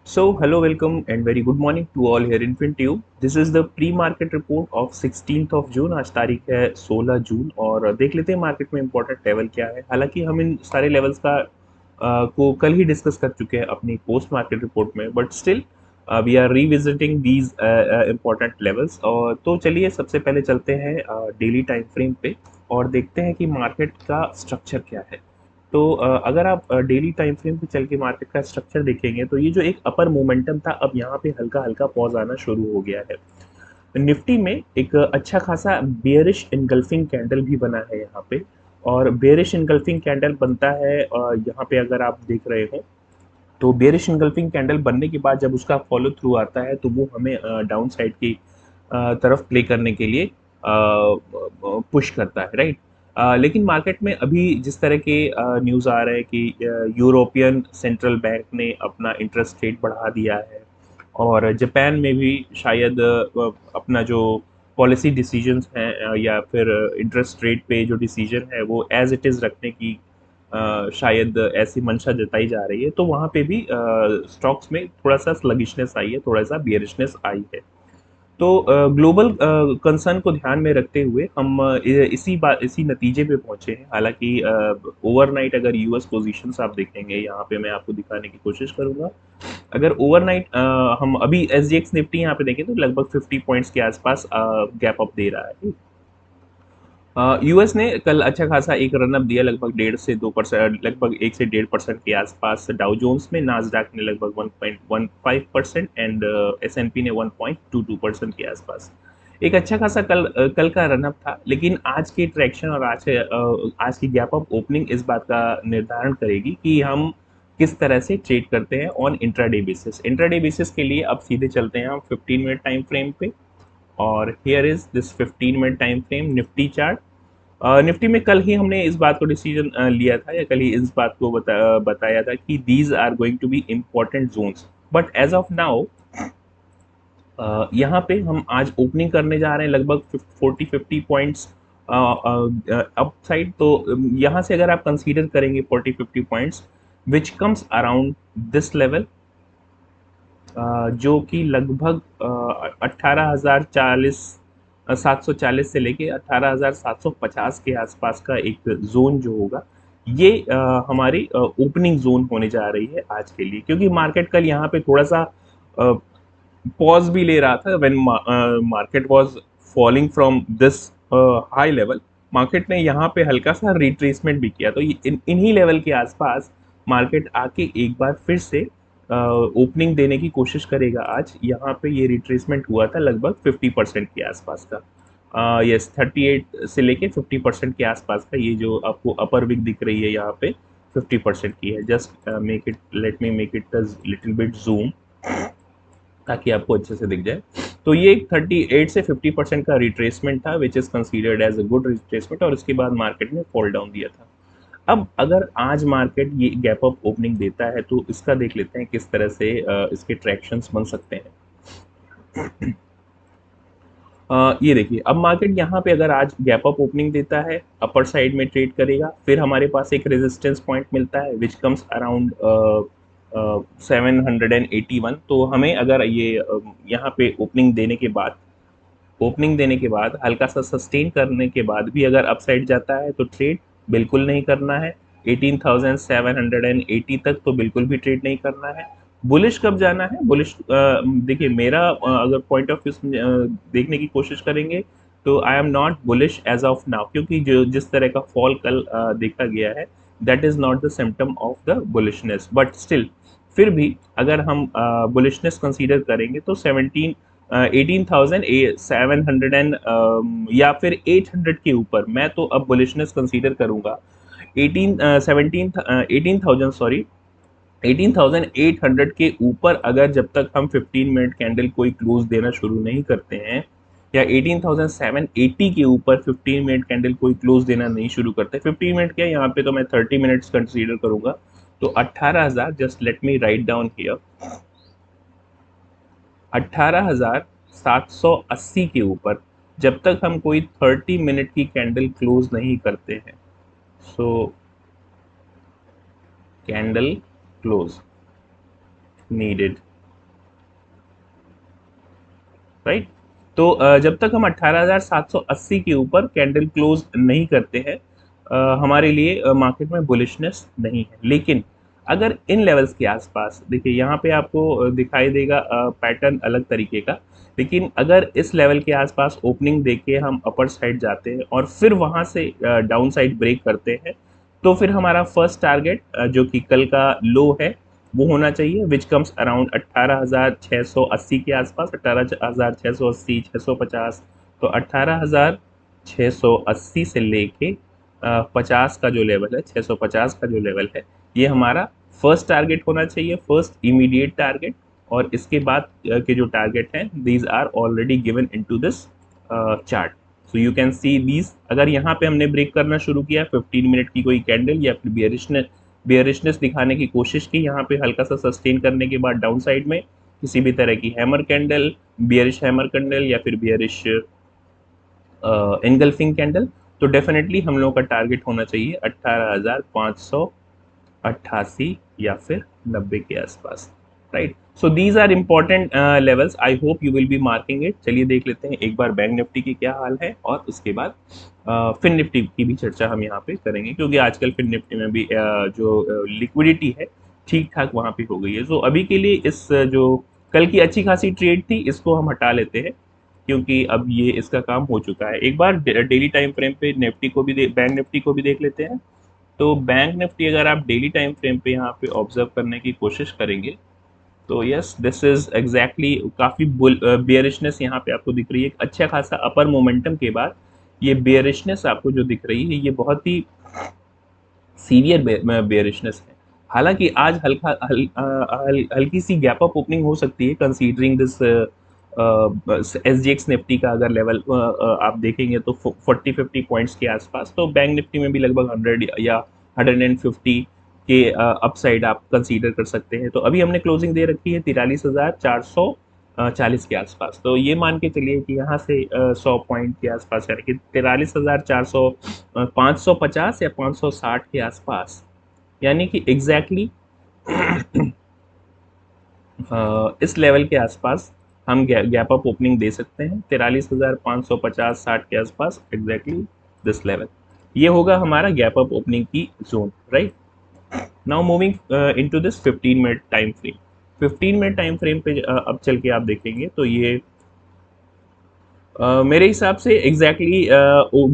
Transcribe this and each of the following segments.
Hello, welcome, and very good morning to all here in FinTube. This is the pre-market report of 16th of June. आज तारीख है 16 जून और देख लेते हैं मार्केट में इंपॉर्टेंट लेवल क्या है। हालांकि हम इन सारे लेवल्स को कल ही डिस्कस कर चुके हैं अपनी पोस्ट मार्केट रिपोर्ट में, but still we are revisiting these important levels. और तो चलिए सबसे पहले चलते हैं डेली टाइम फ्रेम पे और देखते हैं कि मार्केट का स्ट्रक्चर क्या है। तो अगर आप डेली टाइम फ्रेम पे चल के मार्केट का स्ट्रक्चर देखेंगे तो ये जो एक अपर मोमेंटम था, अब यहाँ पे हल्का हल्का पॉज आना शुरू हो गया है। निफ्टी में एक अच्छा खासा बेयरिश इनगल्फिंग कैंडल भी बना है यहाँ पे। और बेयरिश इनगल्फिंग कैंडल बनता है यहाँ पे अगर आप देख रहे हो तो बेयरिश इनगल्फिंग कैंडल बनने के बाद जब उसका फॉलो थ्रू आता है तो वो हमें डाउन साइड की तरफ प्ले करने के लिए पुश करता है, राइट। लेकिन मार्केट में अभी जिस तरह के न्यूज़ आ रहे हैं कि यूरोपियन सेंट्रल बैंक ने अपना इंटरेस्ट रेट बढ़ा दिया है और जापान में भी शायद अपना जो पॉलिसी डिसीजंस हैं या फिर इंटरेस्ट रेट पे जो डिसीजन है वो एज इट इज़ रखने की शायद ऐसी मंशा जताई जा रही है, तो वहाँ पे भी स्टॉक्स में थोड़ा सा स्लगिशनेस आई है, थोड़ा सा बियरिशनेस आई है। तो ग्लोबल कंसर्न को ध्यान में रखते हुए हम इसी नतीजे पे पहुंचे हैं। हालांकि ओवरनाइट अगर यूएस पोजीशंस आप देखेंगे, यहाँ पे मैं आपको दिखाने की कोशिश करूंगा। अगर ओवरनाइट हम अभी एस जी एक्स निफ्टी यहाँ पे देखें तो लगभग 50 पॉइंट्स के आसपास गैप अप दे रहा है। यूएस ने कल अच्छा खासा एक रनअप दिया, लगभग 1.5 से 2%, लगभग 1 से 1.5% के आसपास। डाउ जोन्स में नास्डैक ने लगभग 1.15% एंड S&P ने 1.22% के आसपास। एक अच्छा खासा कल का रनअप था, लेकिन आज की ट्रैक्शन और आज की गैप अप ओपनिंग इस बात का निर्धारण करेगी कि हम किस तरह से ट्रेड करते हैं on intraday basis. Intraday basis के लिए अब सीधे चलते हैं हम 15 मिनट टाइम फ्रेम पे। और here is this 15 minute time frame Nifty chart. Nifty में कल ही हमने इस बात को डिसीजन लिया था, या कल ही इस बात को बताया था कि these are going to be important zones. But as of now यहाँ पे हम आज ओपनिंग करने जा रहे हैं लगभग 40-50 पॉइंट्स अप साइड। तो यहाँ से अगर आप कंसीडर करेंगे 40-50 points which comes around this level, जो कि लगभग 18,040 740 से लेके 18,750 के आसपास का एक जोन जो होगा, ये हमारी ओपनिंग जोन होने जा रही है आज के लिए। क्योंकि मार्केट कल यहाँ पे थोड़ा सा पॉज भी ले रहा था when market was falling from this high level. Market ने यहाँ पे हल्का सा रिट्रेसमेंट भी किया, तो इन्हीं लेवल के आसपास मार्केट आके एक बार फिर से ओपनिंग देने की कोशिश करेगा आज। यहाँ पे ये रिट्रेसमेंट हुआ था लगभग 50% के आसपास का। यस, 38 से लेके 50% के आसपास का ये जो आपको अपर विक दिख रही है यहाँ पे 50% की है। Just make it let me make it little bit zoom ताकि आपको अच्छे से दिख जाए। तो ये 38 से 50% का रिट्रेसमेंट था which is considered as a good retracement, और उसके बाद मार्केट ने फॉल डाउन दिया था। अब अगर आज मार्केट ये गैप अप ओपनिंग देता है तो इसका देख लेते हैं किस तरह से इसके ट्रैक्शंस बन सकते हैं। ये देखिए, अब मार्केट यहाँ पे अगर आज गैप अप ओपनिंग देता है, अपर साइड में ट्रेड करेगा, फिर हमारे पास एक रेजिस्टेंस पॉइंट मिलता है विच कम्स अराउंड 781। तो हमें अगर ये यहाँ पे ओपनिंग देने के बाद हल्का सा सस्टेन करने के बाद भी अगर अपसाइड जाता है तो ट्रेड बिल्कुल नहीं करना है। 18,780 तक तो बिल्कुल भी ट्रेड नहीं करना है। बुलिश कब जाना है? बुलिश देखिए, मेरा अगर पॉइंट ऑफ व्यू देखने की कोशिश करेंगे तो I am not bullish as of now, क्योंकि जो जिस तरह का फॉल कल देखा गया है that is not the symptom of the bullishness. But still फिर भी अगर हम बुलिशनेस कंसीडर करेंगे तो 18,700 एंड या फिर 800 के ऊपर मैं तो अब बुलिशनेस कंसीडर करूंगा। 18,000 सॉरी, 18,800 के ऊपर अगर जब तक हम 15 मिनट कैंडल कोई क्लोज देना शुरू नहीं करते हैं, या 18,780 के ऊपर 15 मिनट कैंडल कोई क्लोज देना नहीं शुरू करते, 15 मिनट क्या, यहाँ पे तो मैं 30 मिनट्स कंसीडर करूंगा। तो 18,000, just let me write down here, 18,780 के ऊपर जब तक हम कोई 30 मिनट की कैंडल क्लोज नहीं करते हैं, सो कैंडल क्लोज नीडेड राइट। तो जब तक हम 18,780 के ऊपर कैंडल क्लोज नहीं करते हैं, हमारे लिए मार्केट में बुलिशनेस नहीं है। लेकिन अगर इन लेवल्स के आसपास, देखिए यहाँ पे आपको दिखाई देगा पैटर्न अलग तरीके का, लेकिन अगर इस लेवल के आसपास ओपनिंग देके हम अपर साइड जाते हैं और फिर वहाँ से डाउन साइड ब्रेक करते हैं, तो फिर हमारा फर्स्ट टारगेट जो कि कल का लो है वो होना चाहिए, विच कम्स अराउंड 18,680 के आसपास, 18,680, 650। तो 18,680 से लेके 50 का जो लेवल है, 650 का जो लेवल है, ये हमारा फर्स्ट टारगेट होना चाहिए, फर्स्ट इमीडिएट टारगेट। और इसके बाद के जो टारगेट हैं, these are already given into this chart. So you can see these. अगर यहाँ पे हमने ब्रेक करना शुरू किया 15 मिनट की कोई कैंडल या फिर बियरिशनेस दिखाने की कोशिश की, यहाँ पे हल्का सा सस्टेन करने के बाद डाउन साइड में किसी भी तरह की hammer candle, bearish hammer candle या फिर बियरिश एनगल्फिंग कैंडल, तो डेफिनेटली हम लोगों का टारगेट होना चाहिए 18,588 या फिर 90 के आसपास, right. So these are important levels, I hope you will be marking it. चलिए देख लेते हैं एक बार बैंक निफ्टी की क्या हाल है, और उसके बाद फिन निफ्टी की भी चर्चा हम यहाँ पे करेंगे, क्योंकि आजकल फिन निफ्टी में भी जो लिक्विडिटी है ठीक ठाक वहाँ पे हो गई है। सो अभी के लिए इस जो कल की अच्छी खासी ट्रेड थी, इसको हम हटा लेते हैं, क्योंकि अब ये इसका काम हो चुका है। एक बार डेली टाइम फ्रेम पे निफ्टी को भी बैंक निफ्टी को भी देख लेते हैं। तो बैंक निफ्टी अगर आप डेली टाइम फ्रेम पे यहाँ पे ऑब्जर्व करने की कोशिश करेंगे, तो यस, दिस इज एग्जैक्टली काफ़ी बियरिशनेस यहाँ पे आपको दिख रही है। एक अच्छा खासा अपर मोमेंटम के बाद ये बियरिशनेस आपको जो दिख रही है, ये बहुत ही सीवियर बेयरिशनेस है। हालांकि आज हल्की सी गैप अप ओपनिंग हो सकती है, कंसीडरिंग दिस SGX निफ्टी का अगर लेवल आप देखेंगे तो 40-50 पॉइंट्स के आसपास, तो बैंक निफ्टी में भी लगभग 100 या 150 के अपसाइड आप कंसीडर कर सकते हैं। तो अभी हमने क्लोजिंग दे रखी है 43,440 के आसपास, तो ये मान के चलिए कि यहाँ से 100 पॉइंट के आसपास, यानी कि 43,400, 550 या 560 के आसपास, यानी कि एग्जैक्टली इस लेवल के आसपास हम गैप अप ओपनिंग दे सकते हैं, 43,550-60 के आसपास, एग्जैक्टली दिस लेवल। ये होगा हमारा गैप अप ओपनिंग की zone, right. Now moving into this 15 minute time frame. 15 minute time frame पे अब चल के आप देखेंगे तो ये मेरे हिसाब से एग्जैक्टली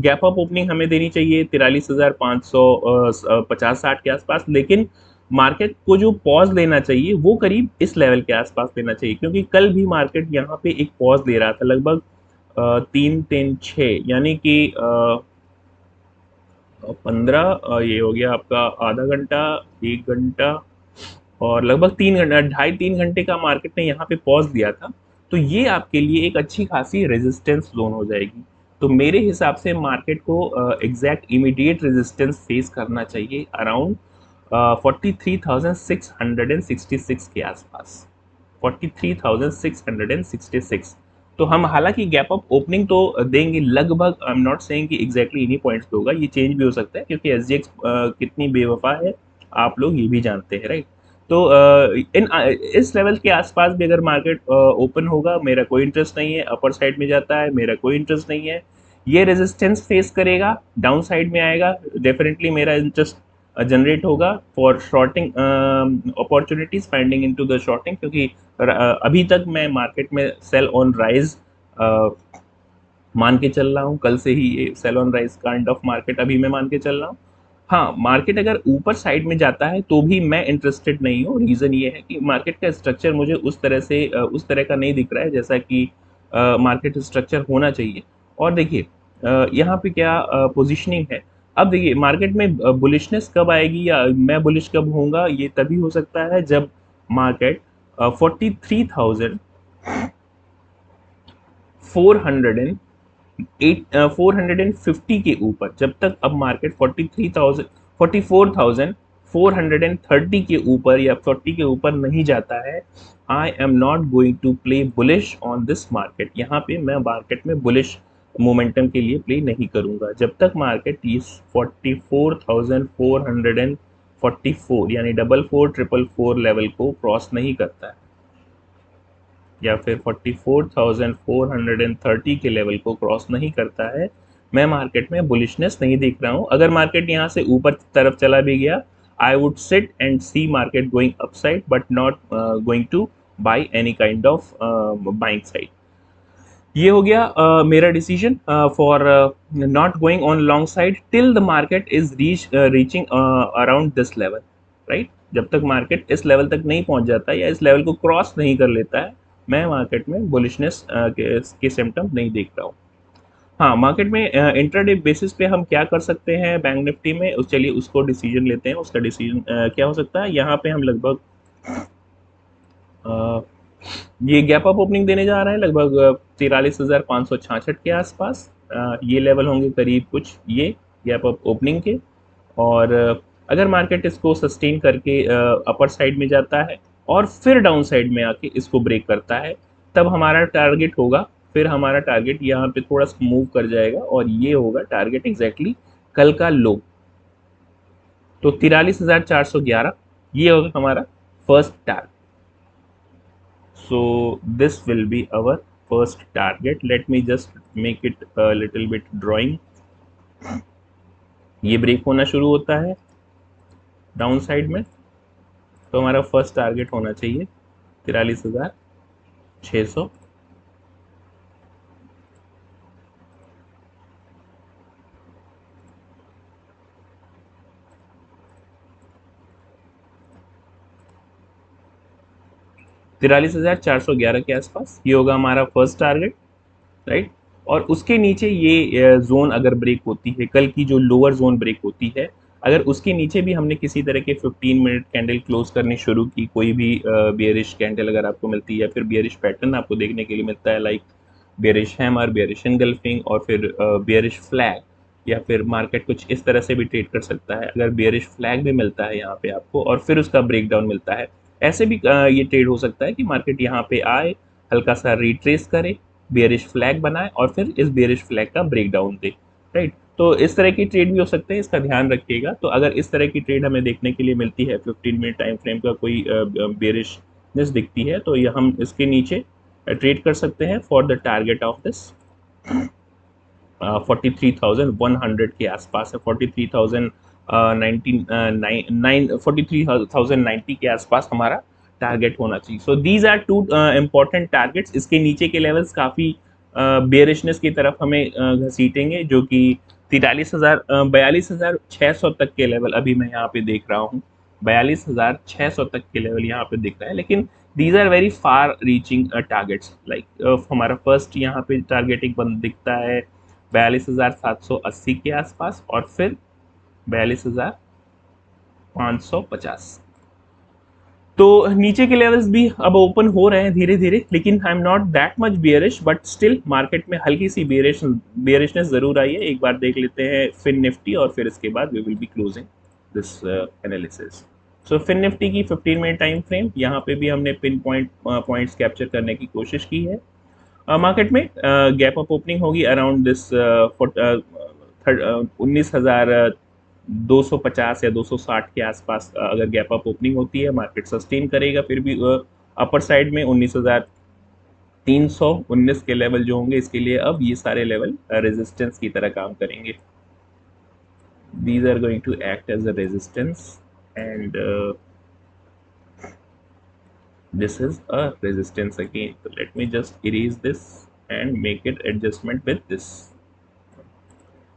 गैप अप ओपनिंग हमें देनी चाहिए 43,550-60 के आसपास, लेकिन मार्केट को जो पॉज लेना चाहिए वो करीब इस लेवल के आसपास लेना चाहिए, क्योंकि कल भी मार्केट यहाँ पे एक पॉज ले रहा था लगभग 3-3-6, यानी कि 15, ये हो गया आपका आधा घंटा, 1 घंटा और लगभग 3 घंटा, 2.5-3 घंटे का मार्केट ने यहाँ पे पॉज दिया था। तो ये आपके लिए एक अच्छी खासी रेजिस्टेंस जोन हो जाएगी। तो मेरे हिसाब से मार्केट को एग्जैक्ट इमीडिएट रेजिस्टेंस फेस करना चाहिए अराउंड 43,666 के आसपास, 43,666। तो हम हालांकि गैप अप ओपनिंग तो देंगे लगभग, आई एम नॉट सेइंग कि एग्जैक्टली इन्हीं पॉइंट्स पे होगा, ये चेंज भी हो सकता है, क्योंकि SGX कितनी बेवफा है आप लोग ये भी जानते हैं, राइट। तो इस लेवल के आसपास भी अगर मार्केट ओपन होगा, मेरा कोई इंटरेस्ट नहीं है, अपर साइड में जाता है मेरा कोई इंटरेस्ट नहीं है, ये रेजिस्टेंस फेस करेगा, डाउन साइड में आएगा, डेफिनेटली मेरा इंटरेस्ट जनरेट होगा for shorting opportunities, finding into the shorting, क्योंकि अभी तक मैं मार्केट में सेल ऑन राइज मान के चल रहा हूँ। कल से ही ये sell on rise kind of market अभी मैं मान के चल रहा हूँ। हाँ, मार्केट अगर ऊपर साइड में जाता है तो भी मैं इंटरेस्टेड नहीं हूँ। रीज़न ये है कि मार्केट का स्ट्रक्चर मुझे उस तरह का नहीं दिख रहा है जैसा कि मार्केट स्ट्रक्चर होना चाहिए। और देखिए यहाँ पे क्या पोजीशनिंग है। अब देखिए मार्केट में बुलिशनेस कब आएगी या मैं बुलिश कब होऊंगा, ये तभी हो सकता है जब मार्केट 450 के ऊपर, जब तक अब मार्केट 44,430 के ऊपर या 40 के ऊपर नहीं जाता है, I am not going to play bullish on this market. यहाँ पे मैं मार्केट में बुलिश मोमेंटम के लिए प्ले नहीं करूंगा जब तक मार्केट इस 44,444 यानी 44,444 लेवल को क्रॉस नहीं करता है। या फिर 44,430 के लेवल को क्रॉस नहीं करता है, मैं मार्केट में बुलिशनेस नहीं देख रहा हूँ। अगर मार्केट यहाँ से ऊपर तरफ चला भी गया, I would sit and see market going upside but not going to buy any kind of buying side. ये हो गया मेरा decision for not going on long side till the market is reaching around this level, right. जब तक market इस level तक नहीं पहुंच जाता या इस लेवल को क्रॉस नहीं कर लेता है, मैं मार्केट में बुलिशनेस के सिम्टम नहीं देख रहा हूँ। हाँ, मार्केट में इंट्राडे बेसिस पे हम क्या कर सकते हैं बैंक निफ्टी में, उस चलिए उसको डिसीजन लेते हैं। उसका डिसीजन क्या हो सकता है, यहाँ पे हम लगभग ये गैप अप ओपनिंग देने जा रहे हैं लगभग 43,566 के आसपास। ये लेवल होंगे करीब कुछ ये गैप अप ओपनिंग के। और अगर मार्केट इसको सस्टेन करके अपर साइड में जाता है और फिर डाउन साइड में आके इसको ब्रेक करता है, तब हमारा टारगेट होगा, फिर हमारा टारगेट यहाँ पे थोड़ा सा मूव कर जाएगा और ये होगा टारगेट एग्जैक्टली कल का लो। तो 43,411 ये होगा हमारा first target. So this will be our first target. Let me just make it a little bit drawing. ये ब्रेक होना शुरू होता है डाउन साइड में, तो हमारा फर्स्ट टारगेट होना चाहिए 43,600। 43,411 के आसपास ये होगा हमारा फर्स्ट टारगेट, राइट। और उसके नीचे ये जोन अगर ब्रेक होती है, कल की जो लोअर जोन ब्रेक होती है, अगर उसके नीचे भी हमने किसी तरह के 15 मिनट कैंडल क्लोज करनी शुरू की, कोई भी बियरिश कैंडल अगर आपको मिलती है या फिर बियरिश पैटर्न आपको देखने के लिए मिलता है, like bearish hammer, bearish engulfing और फिर बियरिश फ्लैग, या फिर मार्केट कुछ इस तरह से भी ट्रेड कर सकता है। अगर बियरिश फ्लैग भी मिलता है यहाँ पे आपको और फिर उसका ब्रेकडाउन मिलता है, ऐसे भी ये ट्रेड हो सकता है कि मार्केट यहाँ पे आए, हल्का सा रिट्रेस करे, बियरिश फ्लैग बनाए और फिर इस बियरिश फ्लैग का ब्रेकडाउन दे, राइट। तो इस तरह की ट्रेड भी हो सकते हैं, इसका ध्यान रखिएगा। तो अगर इस तरह की ट्रेड हमें देखने के लिए मिलती है, 15 मिनट टाइम फ्रेम का कोई बियरिशनेस दिखती है, तो ये हम इसके नीचे ट्रेड कर सकते हैं for the target of this 43,100 के आसपास है, 43,090 के आसपास हमारा टारगेट होना चाहिए। So these are two important targets. इसके नीचे के लेवल्स काफ़ी बेरिशनेस की तरफ हमें घसीटेंगे, जो कि 42,600 तक के लेवल अभी मैं यहाँ पे देख रहा हूँ। 42,600 तक के लेवल यहाँ पे दिख रहा है, लेकिन these are very far reaching targets. Like हमारा फर्स्ट यहाँ पे टारगेट एक बंद दिखता है 42,780 के आसपास और फिर 42,550। तो नीचे के लेवल्स भी अब ओपन हो रहे हैं धीरे धीरे, लेकिन आई am not that much bearish, but still market में हल्की सी बियरिशनेस जरूर आई है। एक बार देख लेते हैं फिन निफ्टी और फिर इसके बाद we will be closing this analysis. So फिन निफ्टी की 15 मिनट टाइम फ्रेम, यहाँ पे भी हमने पिन पॉइंट्स कैप्चर करने की कोशिश की है। मार्केट में गैप अप ओपनिंग होगी अराउंड दिस 19,250 या 260 के आसपास। अगर गैप अप ओपनिंग होती है, मार्केट सस्टेन करेगा, फिर भी अपर साइड में 19,319 के लेवल जो होंगे, इसके लिए अब ये सारे लेवल रेजिस्टेंस की तरह काम करेंगे। These are going to act as a resistance and this is a resistance again. So let me just erase this and make it adjustment with this.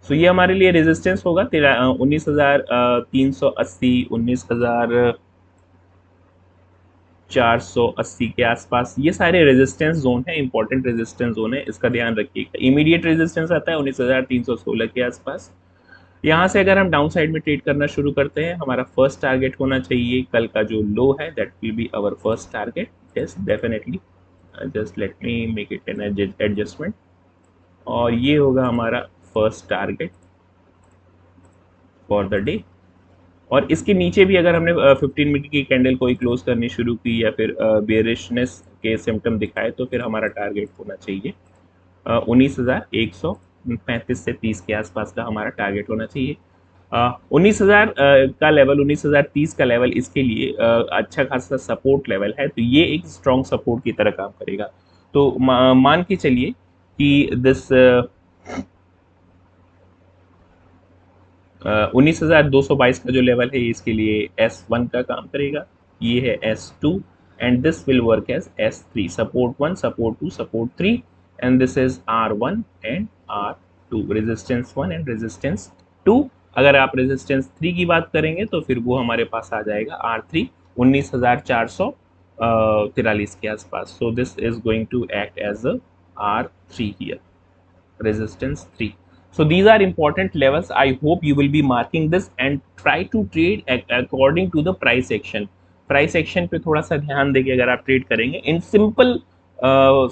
So ये हमारे लिए रेजिस्टेंस होगा 19,380, 19,480 के आसपास। ये सारे रेजिस्टेंस जोन है, इंपॉर्टेंट रेजिस्टेंस जोन है, इसका ध्यान रखिएगा। इमीडिएट रेजिस्टेंस आता है 19,316 के आसपास। यहाँ से अगर हम डाउन साइड में ट्रेड करना शुरू करते हैं, हमारा फर्स्ट टारगेट होना चाहिए कल का जो लो है, that will be our first target. Yes, definitely, just let me make it an adjustment. और ये होगा हमारा first target for the day. और इसके नीचे भी अगर हमने 15 मिनट की कैंडल कोई क्लोज करनी शुरू की या फिर बेरिशनेस के सिम्टम दिखाए, तो फिर हमारा टारगेट होना चाहिए 19,135 से 30 के आसपास का हमारा टारगेट होना चाहिए। 19,000 का लेवल, 19,030 का लेवल इसके लिए अच्छा खासा सपोर्ट लेवल है, तो ये एक स्ट्रॉन्ग सपोर्ट की तरह काम करेगा। तो मान के चलिए कि दिस 19,222 का जो लेवल है इसके लिए S1 का काम करेगा, ये है S2 and this will work as S3, support 1, support 2, support 3 and this is R1 and R2, resistance 1 and resistance 2। अगर आप रेजिस्टेंस 3 की बात करेंगे तो फिर वो हमारे पास आ जाएगा R3 19,443 के आसपास। So this is going to act as a R3 here, resistance 3. So these are important levels. I hope you will be marking this and try to trade according to the price action. Price action पे थोड़ा सा ध्यान देके अगर आप trade करेंगे in simple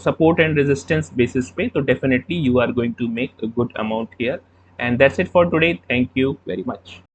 support and resistance basis पे, तो definitely you are going to make a good amount here. And that's it for today. Thank you very much.